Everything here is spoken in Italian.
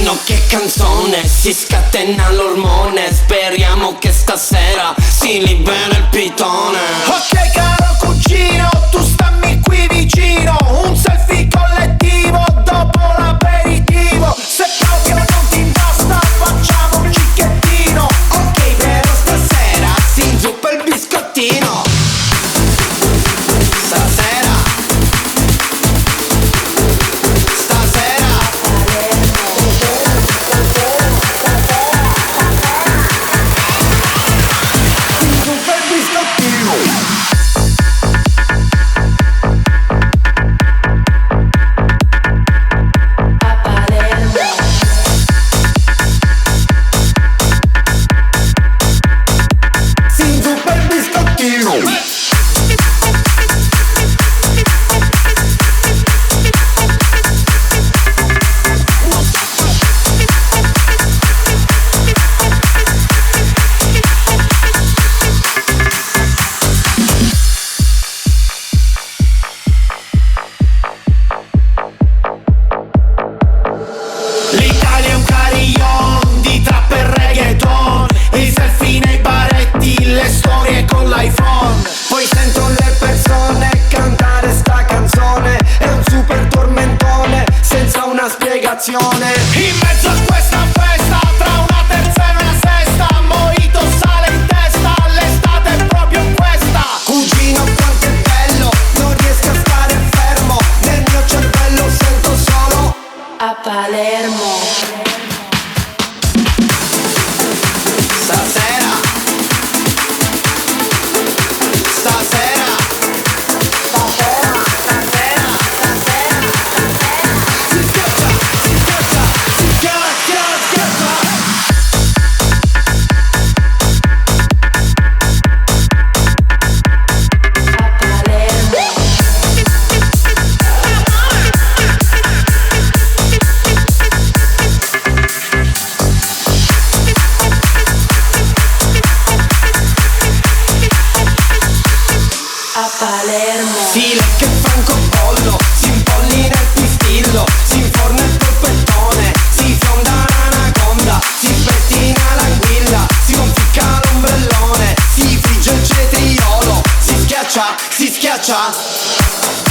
Cugino, che canzone, si scatena l'ormone. Speriamo che stasera si libera il pitone. Ok caro cugino, tu stammi qui vicino. Un selfie collettivo dopo l'aperitivo. Se proprio non ti basta facciamo un cicchettino. Ok, però stasera si inzuppa il biscottino. Stasera l'Italia è un carillon di trap e reggaeton. I selfie nei baretti, le storie con l'iPhone. poi sento le persone cantare sta canzone. È un super tormentone senza una spiegazione. In mezzo a questa festa, tra una terza e una sesta, mojito sale in testa, l'estate è proprio questa. Cugino, quanto è bello, non riesco a stare fermo. Nel mio cervello sento solo a Palermo. Stasera si schiaccia, si schiaccia, si schiaccia, schiaccia. A Palermo. A Palermo. Si lecca il francobollo, si impollina il pistillo, si inforna il polpettone, si fionda l'anaconda, si spettina l'anguilla, si conficca l'ombrellone, si frigge il cetriolo, si schiaccia, si schiaccia.